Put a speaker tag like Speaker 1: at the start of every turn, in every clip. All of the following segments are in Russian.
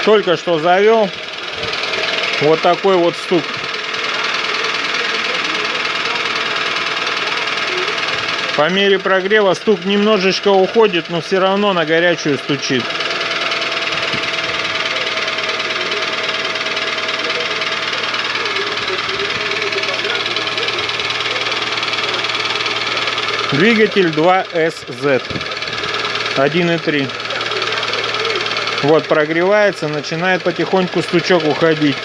Speaker 1: Только что завел. Вот такой вот стук. По мере прогрева стук немножечко уходит, но все равно на горячую стучит. Двигатель 2SZ 1.3. Вот прогревается, начинает потихоньку стучок уходить.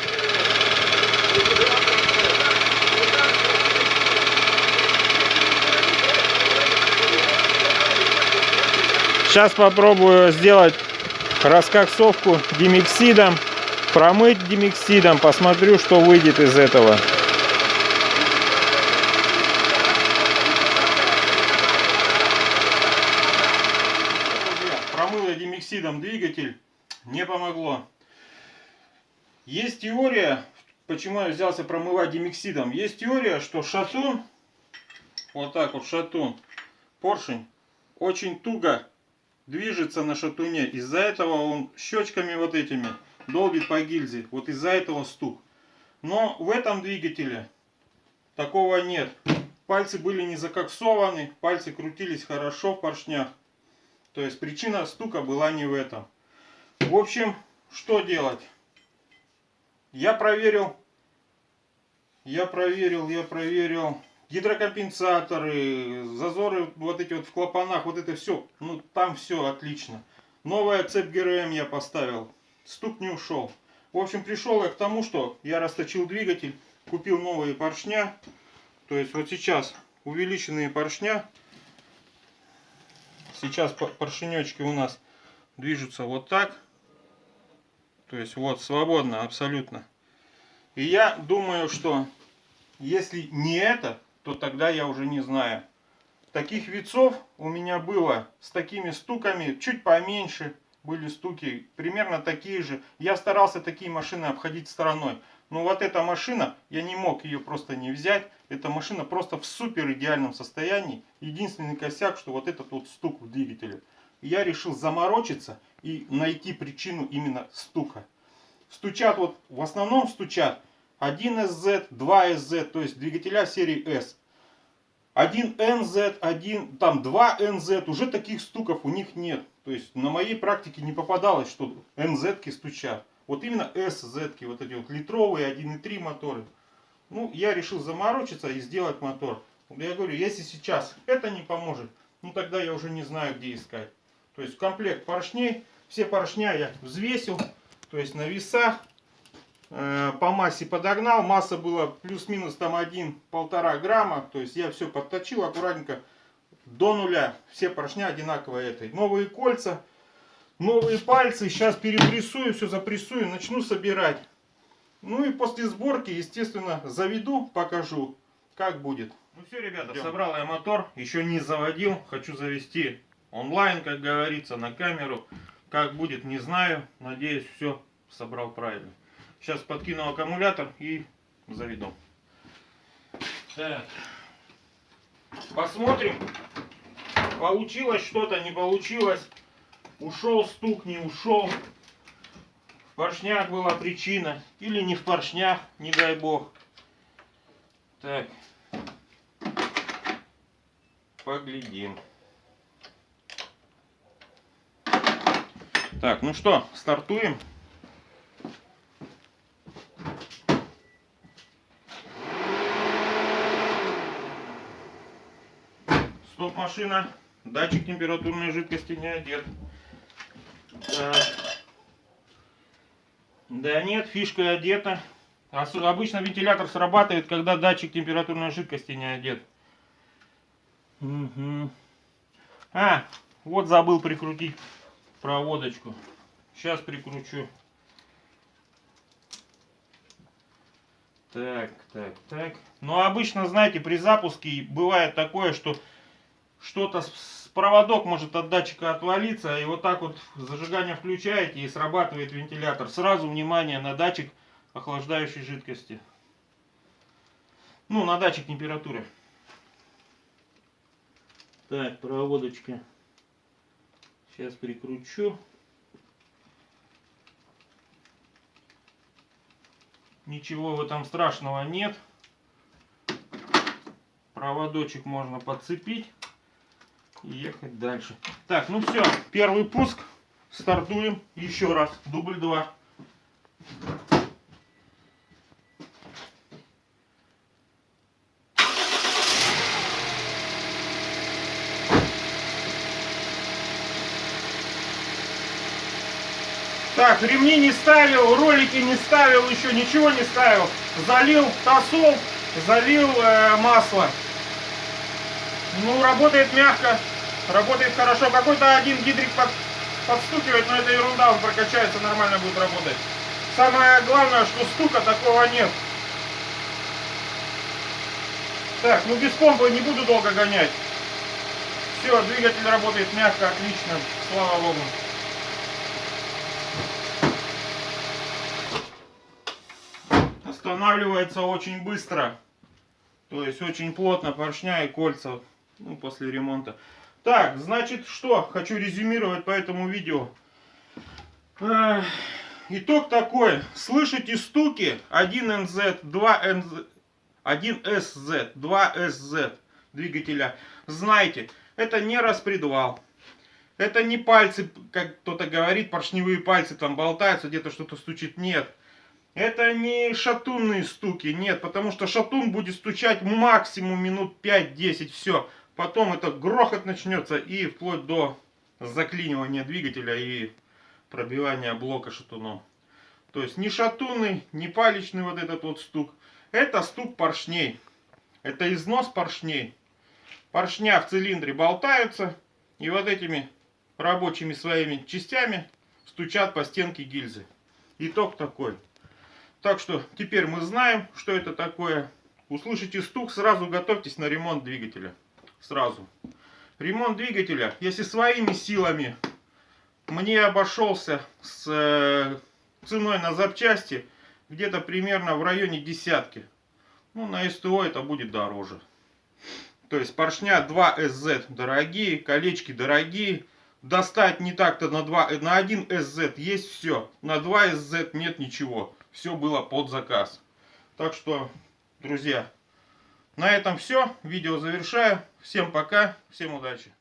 Speaker 1: Сейчас попробую сделать раскоксовку димексидом, промыть димексидом, посмотрю, что выйдет из этого. Промыл я димексидом двигатель, не помогло. Есть теория, почему я взялся промывать димексидом. Есть теория, что шатун, вот так вот шатун, поршень, очень туго движется на шатуне. Из-за этого он щечками вот этими долбит по гильзе. Вот из-за этого стук. Но в этом двигателе такого нет. Пальцы были не закоксованы, пальцы крутились хорошо в поршнях. То есть причина стука была не в этом. В общем, что делать? Я проверил гидрокомпенсаторы, зазоры вот эти вот в клапанах, вот это все, ну там все отлично. Новая цепь ГРМ я поставил, стук не ушел. В общем, пришел я к тому, что я расточил двигатель, купил новые поршня. То есть вот сейчас увеличенные поршня. Сейчас поршенечки у нас движутся вот так. То есть вот свободно абсолютно. И я думаю, что если не это, то тогда я уже не знаю. Таких вицов у меня было с такими стуками, чуть поменьше были стуки, примерно такие же. Я старался такие машины обходить стороной. Но вот эта машина, я не мог ее просто не взять. Эта машина просто в супер идеальном состоянии. Единственный косяк, что вот этот вот стук в двигателе. Я решил заморочиться и найти причину именно стука. Стучат вот, в основном стучат 1SZ, 2SZ, то есть двигателя серии S. 1NZ, там 2NZ, уже таких стуков у них нет. То есть на моей практике не попадалось, что NZ-ки стучат. Вот именно SZ-ки, вот эти вот литровые 1.3 моторы. Ну, я решил заморочиться и сделать мотор. Я говорю, если сейчас это не поможет, ну тогда я уже не знаю, где искать. То есть комплект поршней, все поршня я взвесил, то есть на весах. По массе подогнал, масса была плюс-минус там 1-1,5 грамма, то есть я все подточил аккуратненько до нуля, все поршня одинаковые этой. Новые кольца, новые пальцы, сейчас перепрессую, все запрессую, начну собирать. Ну и после сборки, естественно, заведу, покажу, как будет. Ну все, ребята, собрал я мотор, еще не заводил, хочу завести онлайн, как говорится, на камеру. Как будет, не знаю, надеюсь, все собрал правильно. Сейчас подкину аккумулятор и заведу. Так. Посмотрим. Получилось что-то, не получилось. Ушел стук, не ушел. В поршнях была причина. Или не в поршнях, не дай бог. Так. Поглядим. Так, ну что, стартуем. Стоп-машина. Датчик температурной жидкости не одет. Так. Да нет, фишка одета. Обычно вентилятор срабатывает, когда датчик температурной жидкости не одет. Угу. А, вот забыл прикрутить проводочку. Сейчас прикручу. Так. Но обычно, знаете, при запуске бывает такое, что что-то с проводок может от датчика отвалиться, и вот так вот зажигание включаете и срабатывает вентилятор. Сразу внимание на датчик охлаждающей жидкости. Ну, на датчик температуры. Так, проводочка. Сейчас прикручу. Ничего в этом страшного нет. Проводочек можно подцепить и ехать дальше. Так, ну все, первый пуск. Стартуем еще раз. Дубль 2. Так, ремни не ставил, ролики не ставил, еще ничего не ставил. Залил тосол, залил масло. Ну, работает мягко, работает хорошо. Какой-то один гидрик подстукивает, но это ерунда, он прокачается, нормально будет работать. Самое главное, что стука такого нет. Так, ну без помпы не буду долго гонять. Все, двигатель работает мягко, отлично, слава богу. Останавливается очень быстро. То есть очень плотно поршня и кольца, ну, после ремонта. Так, значит, что хочу резюмировать по этому видео. Итог такой. Слышите стуки? 1NZ, 2NZ, 1SZ, 2SZ двигателя. Знайте, это не распредвал. Это не пальцы, как кто-то говорит, поршневые пальцы там болтаются, где-то что-то стучит. Нет. Это не шатунные стуки, нет, потому что шатун будет стучать максимум минут 5-10, все. Потом это грохот начнется и вплоть до заклинивания двигателя и пробивания блока шатуном. То есть не шатунный, не палечный вот этот вот стук. Это стук поршней. Это износ поршней. Поршня в цилиндре болтаются и вот этими рабочими своими частями стучат по стенке гильзы. Итог такой. Так что теперь мы знаем, что это такое. Услышите стук, сразу готовьтесь на ремонт двигателя. Сразу. Ремонт двигателя, если своими силами мне обошелся с ценой на запчасти где-то примерно в районе десятки. Ну, на СТО это будет дороже. То есть поршня 2SZ дорогие, колечки дорогие. Достать не так-то на 1SZ есть все. На 2SZ нет ничего. Все было под заказ. Так что, друзья, на этом все. Видео завершаю. Всем пока, всем удачи.